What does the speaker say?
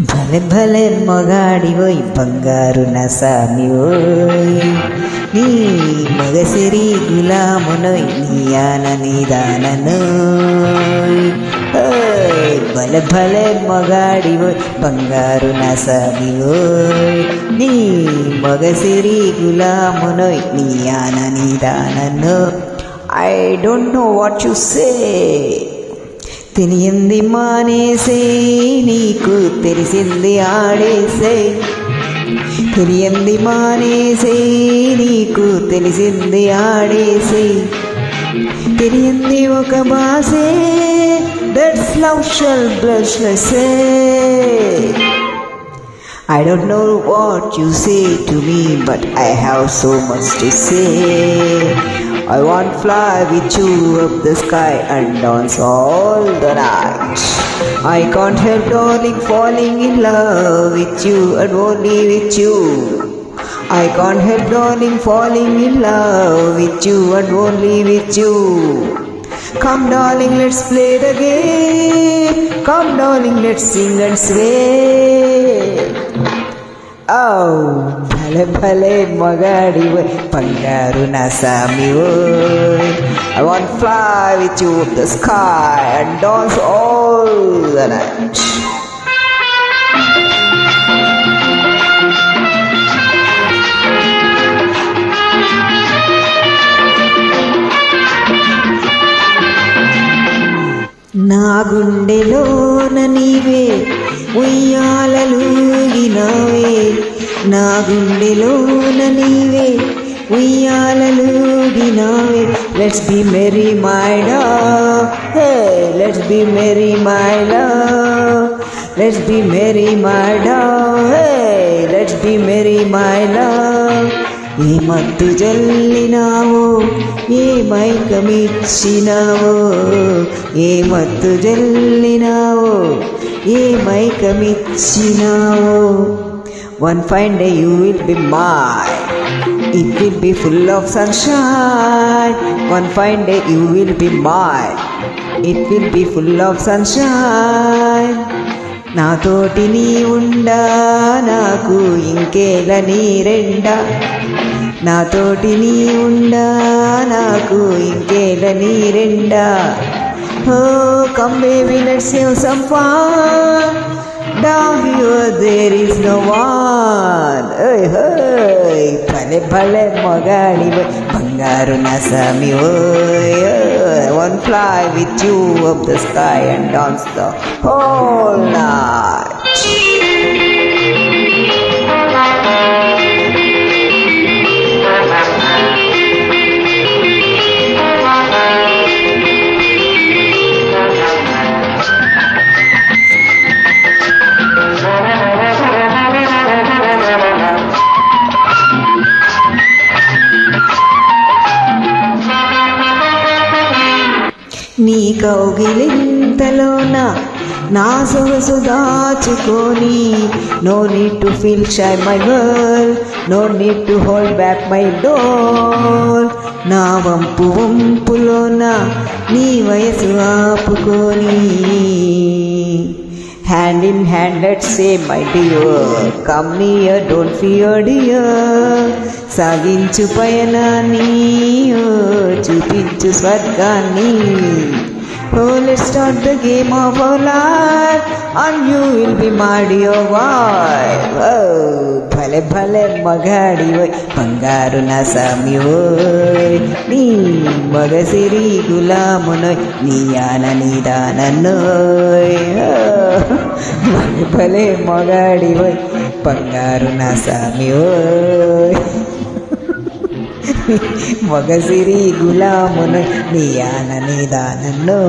భలే భలే మొగాడివోయ్ బంగారు నసామి ఓయ్ నీ మగసిరి గులామునోయ్ నీయాన నీదాననోయ్ భలే భలే మొగాడివోయ్ బంగారు నసామి ఓయ్ నీ మగసిరి గులామునోయ్ నీయాన నీదాననో I don't know what you say తెలియంది మానేసే నీకు తెలిసింది ఆడేసే తెలియంది మానేసే నీకు తెలిసింది ఆడేసే తెలియంది ఒక బాసే దట్స్ లవ్ షల్ బ్లష్లెస్ I don't know what you say to me, but I have so much to say. I want to fly with you up the sky and dance all the night. I can't help, darling, falling in love with you and only with you. I can't help, darling, falling in love with you and only with you. Come, darling, let's play the game. Come, darling, let's sing and sway. Oh, భలే భలే మగాడివోయ్ బంగారు నసామి ఓయ్ I want to fly with you up the sky and dance all the night. నా గుండెలోన నీవే ఉయ్యాలలూగినావే నా గుండెలోన నీవే ఉయ్యాలలూగినావే let's be merry my love hey let's be merry my love let's be merry my love hey let's be merry my love ఏ మత్తు జల్లినావో ఏ మైకమిచ్చినావో ఏ మత్తు జల్లినావో ఏ మైకమిచ్చినావో One fine day you will be mine. It will be full of sunshine. One fine day you will be mine. It will be full of sunshine. నాతోటి నీ ఉండా నాకు ఇంకేల నీ రెండా నాతోటి నీ ఉండా నాకు ఇంకేల నీ రెండా Oh, come baby, let's have some fun. Down here there is no one. Hey, hey, భలే భలే మొగాడివోయ్ బంగారు నసామి ఓయ్ I want to fly with you up the sky and dance the whole night. నీ కౌగిలింతలోన నా సొగసు దాచుకొని no need to feel shy my girl no need to hold back my door నా వంపు వంపులోన నీ వయసు ఆపుకొని hand in hand let's say my dear come near don't fear dear సాగించు పయనాన్ని చూపించు స్వర్గాన్ని Oh, let's start the game of our life and you will be my dear wife. Oh, భలే భలే మగాడివోయ్ బంగారు నసామి ఓయ్ నీ మగసిరి గులామునోయ్ నీయాన నీదాననోయ్ భలే భలే మగాడివోయ్ బంగారు నసామి ఓయ్ మగసిరి గులామునోయ్ నీయాన నీదాననోయ్